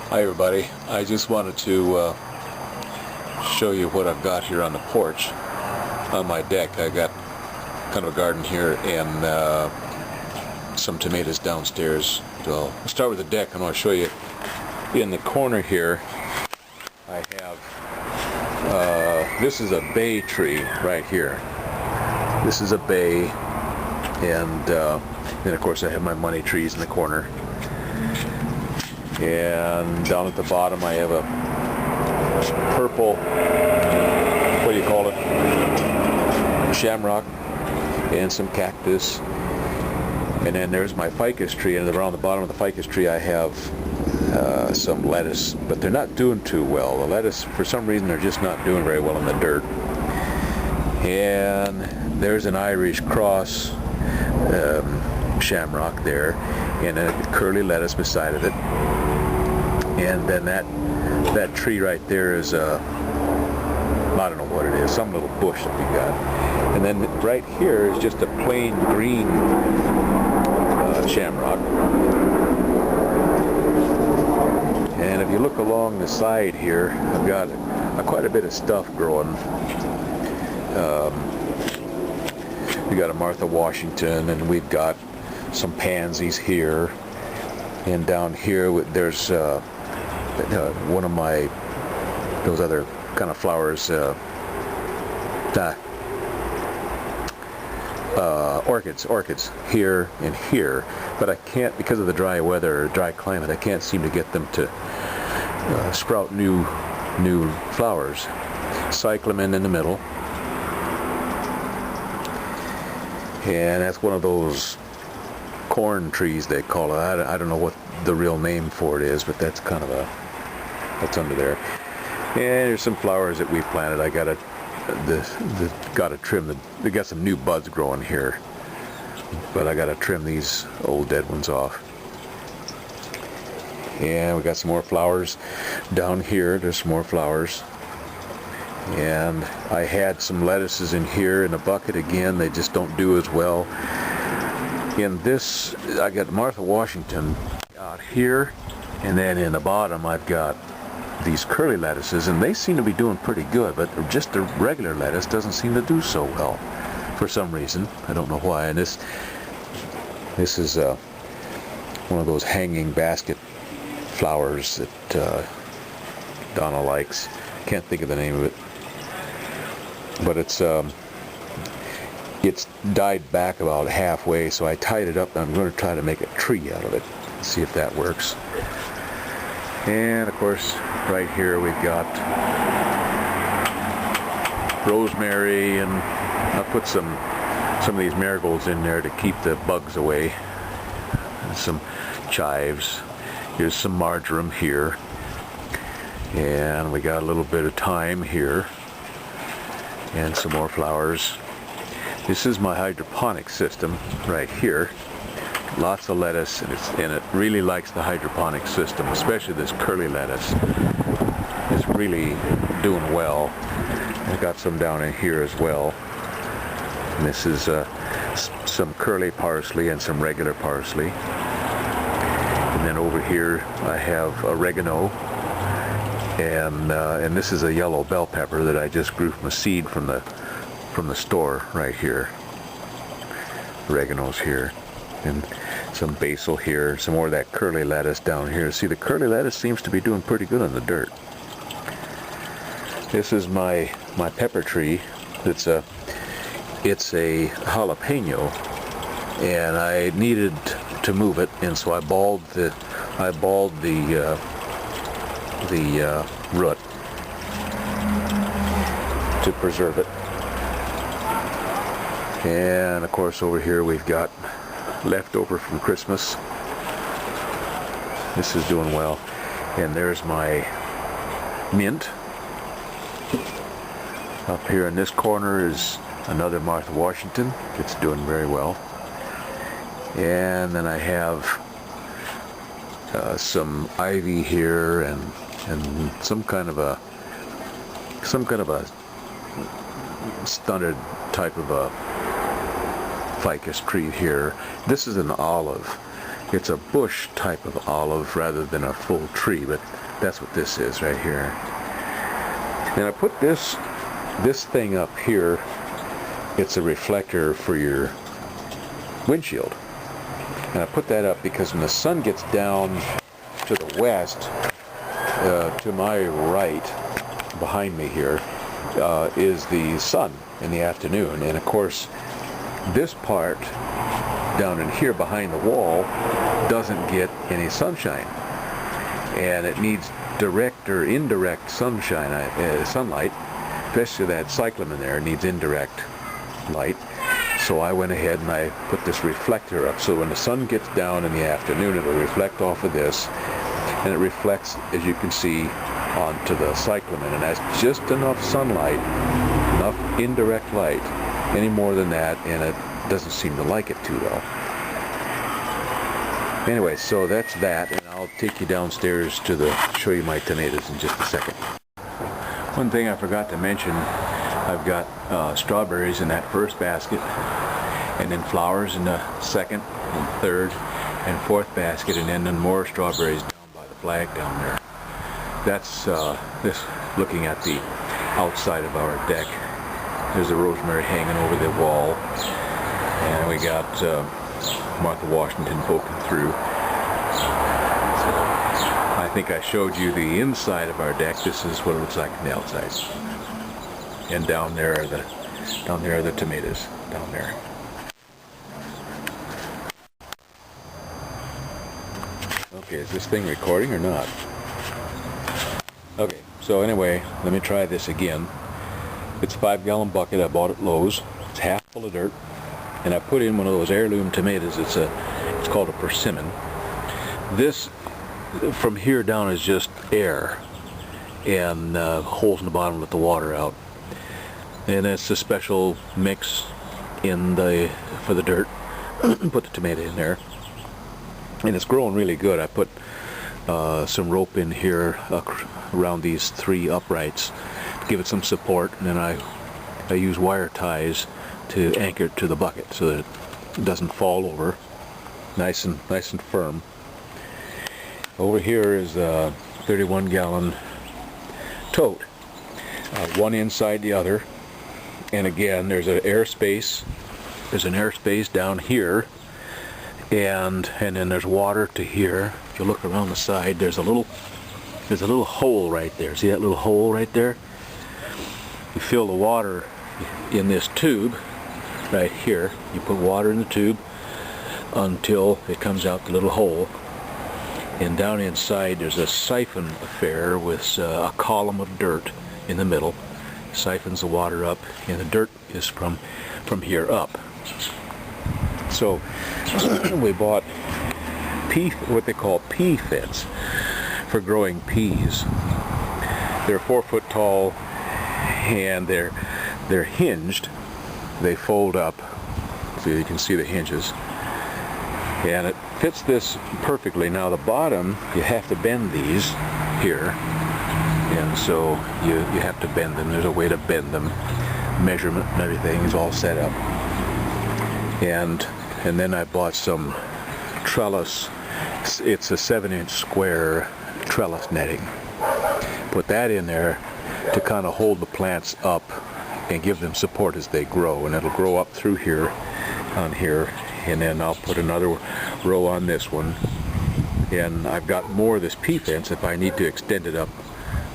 Hi everybody, I just wanted to show you what I've got here on the porch on my deck. I got kind of a garden here and some tomatoes downstairs. So I'll start with the deck. I'm going to show you in the corner here. I have this is a bay tree right here. This is a bay, and then of course I have my money trees in the corner. And down at the bottom I have a purple, what do you call it, shamrock, and some cactus. And then there's my ficus tree, and around the bottom of the ficus tree I have some lettuce, but they're not doing too well. The lettuce, for some reason, they're just not doing very well in the dirt. And there's an Irish cross shamrock there, and a curly lettuce beside of it. And then that tree right there is I don't know what it is, some little bush that we got. And then right here is just a plain green shamrock. And if you look along the side here, I've got quite a bit of stuff growing. We got a Martha Washington, and we've got some pansies here. And down here there's one of those other kind of flowers, orchids here and here, but I can't, because of the dry weather or dry climate, I can't seem to get them to sprout new flowers. Cyclamen in the middle, and that's one of those corn trees they call it. I don't know what the real name for it is, but that's kind of that's under there. And there's some flowers that we planted. I gotta trim they got some new buds growing here, but I gotta trim these old dead ones off. And we got some more flowers down here. There's some more flowers. And I had some lettuces in here in a bucket again. They just don't do as well. In this, I got Martha Washington out here, and then in the bottom I've got these curly lettuces, and they seem to be doing pretty good, but just the regular lettuce doesn't seem to do so well for some reason. I don't know why. And this is one of those hanging basket flowers that Donna likes. Can't think of the name of it, but it's died back about halfway, so I tied it up, and I'm going to try to make a tree out of it. See if that works. And of course, right here we've got rosemary, and I put some of these marigolds in there to keep the bugs away. And some chives. Here's some marjoram here, and we got a little bit of thyme here, and some more flowers. This is my hydroponic system right here. Lots of lettuce, and it really likes the hydroponic system, especially this curly lettuce. It's really doing well. I got some down in here as well. And this is some curly parsley and some regular parsley. And then over here I have oregano, and this is a yellow bell pepper that I just grew from a seed from the store right here. Oregano's here, and some basil here, some more of that curly lettuce down here. See, the curly lettuce seems to be doing pretty good in the dirt. This is my pepper tree. It's a jalapeno, and I needed to move it, and so I balled the root to preserve it. And of course over here we've got leftover from Christmas. This is doing well. And there's my mint. Up here in this corner is another Martha Washington. It's doing very well. And then I have some ivy here, and some kind of a stunted type of a ficus tree here. This is an olive, it's a bush type of olive rather than a full tree, but that's what this is right here. And I put this thing up here. It's a reflector for your windshield. And I put that up because when the sun gets down to the west, to my right, behind me here, is the sun in the afternoon. And of course, this part down in here behind the wall doesn't get any sunshine. And it needs direct or indirect sunshine, sunlight, especially that cyclamen there needs indirect light. So I went ahead and I put this reflector up, so when the sun gets down in the afternoon, it'll reflect off of this, and it reflects, as you can see, onto the cyclamen, and that's just enough sunlight, enough indirect light. Any more than that, and it doesn't seem to like it too well. Anyway, so that's that, and I'll take you downstairs to show you my tomatoes in just a second. One thing I forgot to mention, I've got strawberries in that first basket, and then flowers in the second and third and fourth basket, and then more strawberries down by the flag down there. That's this looking at the outside of our deck. There's a rosemary hanging over the wall, and we got Martha Washington poking through. So I think I showed you the inside of our deck. This is what it looks like on the outside. And down there are the tomatoes down there. Okay, is this thing recording or not? Okay, so anyway, let me try this again. It's a 5-gallon bucket I bought at Lowe's. It's half full of dirt, and I put in one of those heirloom tomatoes. It's called a persimmon. This from here down is just air and holes in the bottom let the water out. And it's a special mix for the dirt. Put the tomato in there, and it's growing really good. I put some rope in here around these 3 uprights to give it some support, and then I use wire ties to anchor it to the bucket so that it doesn't fall over. Nice and firm. Over here is a 31-gallon tote, one inside the other. And again, there's an airspace. There's an airspace down here, and then there's water to here. If you look around the side, there's a little hole right there. See that little hole right there? You fill the water in this tube right here. You put water in the tube until it comes out the little hole. And down inside, there's a siphon affair with a column of dirt in the middle. Siphons the water up, and the dirt is from here up. So we bought what they call pea fence for growing peas. They're 4 foot tall, and they're hinged. They fold up, so you can see the hinges, and it fits this perfectly. Now the bottom, you have to bend these here. And so you have to bend them. There's a way to bend them. Measurement and everything is all set up. And then I bought some trellis. It's a 7-inch square trellis netting. Put that in there to kind of hold the plants up and give them support as they grow. And it'll grow up through here, on here. And then I'll put another row on this one. And I've got more of this pea fence if I need to extend it up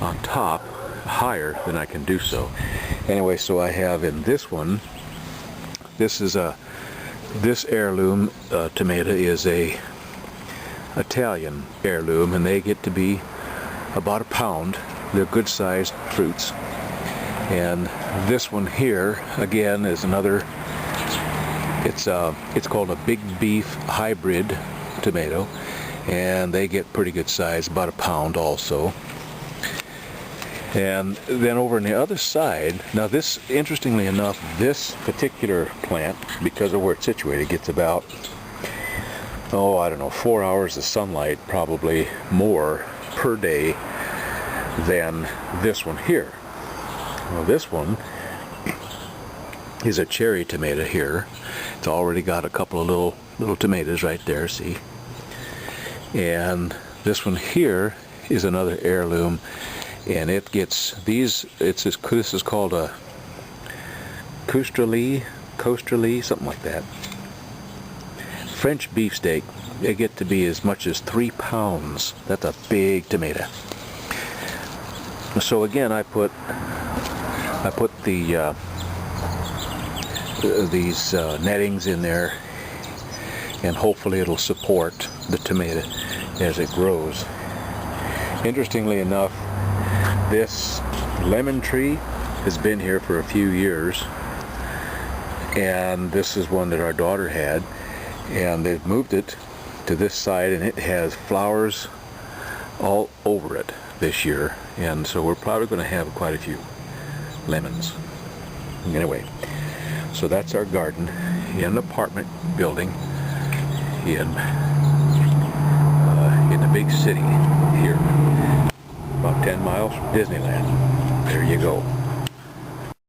on top higher, then I can do so. Anyway, so I have in this one, this heirloom tomato is a Italian heirloom, and they get to be about a pound. They're good sized fruits. And this one here again is another, it's called a big beef hybrid tomato, and they get pretty good size, about a pound also. And then over on the other side, now this, interestingly enough, this particular plant, because of where it's situated, gets about, I don't know, 4 hours of sunlight, probably more per day than this one here. Well, this one is a cherry tomato here. It's already got a couple of little tomatoes right there, see? And this one here is another heirloom, and it gets these. This is called a Coasterly, something like that. French beefsteak. They get to be as much as 3 pounds. That's a big tomato. So again, I put the these nettings in there, and hopefully it'll support the tomato as it grows. Interestingly enough, this lemon tree has been here for a few years, and this is one that our daughter had, and they've moved it to this side, and it has flowers all over it this year, and so we're probably going to have quite a few lemons. Anyway, so that's our garden in an apartment building in a big city here, about 10 miles from Disneyland. There you go.